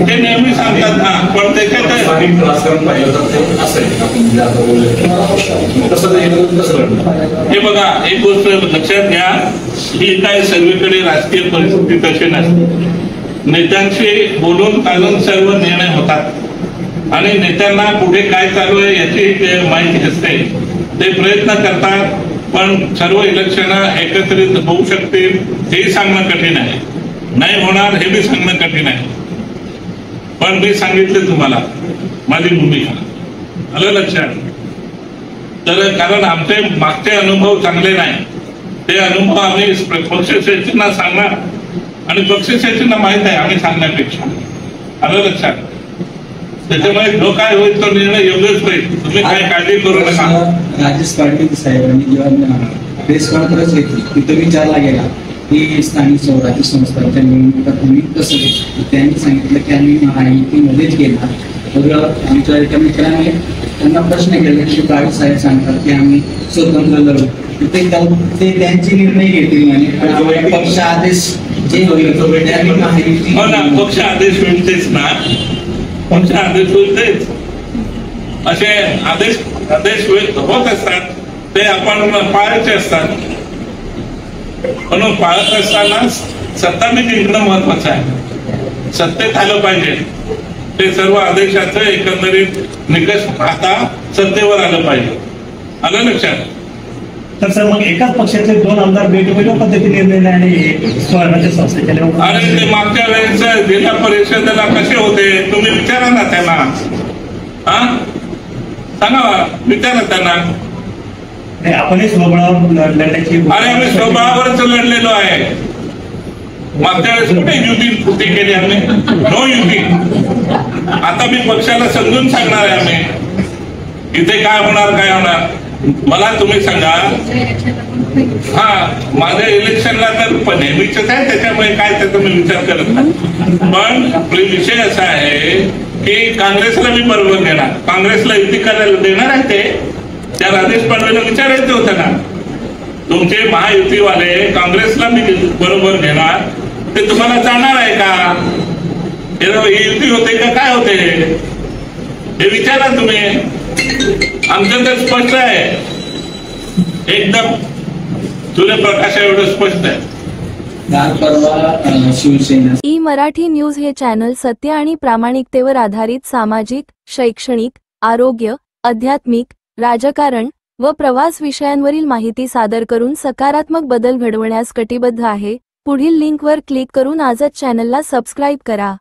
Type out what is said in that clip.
ते नेहमी सांगतात ना, पण त्याच्यात हे बघा, एक गोष्ट लक्षात घ्या, ही काय सर्वीकडे राजकीय परिस्थिती तशी नसते. नेत्यांशी बोलून चालून सर्व निर्णय होतात आणि नेत्यांना कुठे काय चालू आहे याची माहिती असते. ते प्रयत्न करतात, पण सर्व इलेक्शन एकत्रित होऊ शकतील हे सांगणं कठीण आहे. नाही होणार हे बी सांगणं कठीण आहे. पण मी सांगितले तुम्हाला माझी भूमिका, आलं लक्षात. तर कारण आमचे मागचे अनुभव चांगले नाही, ते अनुभव आम्ही पक्षश्रेष्ठींना सांगणार आणि पक्षश्रेष्ठींना माहित आहे आम्ही सांगण्यापेक्षा, आलं लक्षात. त्याच्यामुळे जो काय होईल तो निर्णय योग्यच होईल, तुम्ही काय काळजी करू नका. राजेश पाटील साहेबांनी जेव्हा प्रेस कॉन्फरन्स घेतली तिथे विचारला गेला की स्थानिक स्वराज्य संस्थांच्या निवडणुका तुम्ही कसं घेतलं, त्यांनी सांगितलं की आम्ही महायुतीमध्येच गेला. तर आमच्या एका मित्राने त्यांना प्रश्न केला की पाटील साहेब सांगतात की आम्ही स्वतंत्र लढू, ते त्यांचे निर्णय घेतील आणि पक्ष आदेश जे होईल त्यांनी महायुती. हो ना, पक्ष आदेश मिळतेच ना, पक्ष आदेश मिळतेच. असे आदेश आदेश होत असतात, ते आपण पाळायचे असतात. म्हणून पाळत असताना सत्ता मी जिंकणं महत्वाचं आहे. सत्तेत आलं पाहिजे, ते सर्व आदेशाचं एकंदरीत निकष पाहता सत्तेवर आलं पाहिजे, आलं लक्षात. तर सर मग एकाच पक्षाचे दोन आमदार वेगवेगळ्या पद्धतीने निर्णय आणि स्वराज्य संस्थेच्या. अरे ते मागच्या वेळेस जिल्हा परिषदेला कसे होते तुम्ही विचारा ना त्यांना. हा सांगा, विचारा त्यांना. आपणही स्वबळावर लढण्याची. अरे आम्ही स्वबळावरच लढलेलो आहे. मागच्या वेळेस कुठे युती केली आम्ही, नो युती. आता मी पक्षाला समजून सांगणार आहे आम्ही इथे काय होणार काय होणार. मला तुम्ही सांगा, हा माझ्या इलेक्शनला तर नेहमीच आहे, त्याच्यामुळे काय त्याचा मी विचार करत नाही. पण विषय असा आहे की काँग्रेसला मी बरोबर घेणार, काँग्रेसला युती करायला देणार आहे. ते त्या राजेश पाटलांना विचारायचं होतं ना, तुमचे महायुतीवाले काँग्रेसला मी बरोबर घेणार, ते तुम्हाला जाणार आहे का? ही युती होते का काय होते हे विचारा तुम्ही. आमचं तर स्पष्ट आहे, एकदम सूर्यप्रकाश एवढं स्पष्ट आहे. ई मराठी न्यूज हे चॅनल सत्य आणि प्रामाणिकतेवर आधारित सामाजिक, शैक्षणिक, आरोग्य, आध्यात्मिक, राजकारण व प्रवास विषयांवरील माहिती सादर करून सकारात्मक बदल घडवण्यास कटिबद्ध आहे. पुढील लिंकवर क्लिक करून आजच चॅनलला सबस्क्राईब करा.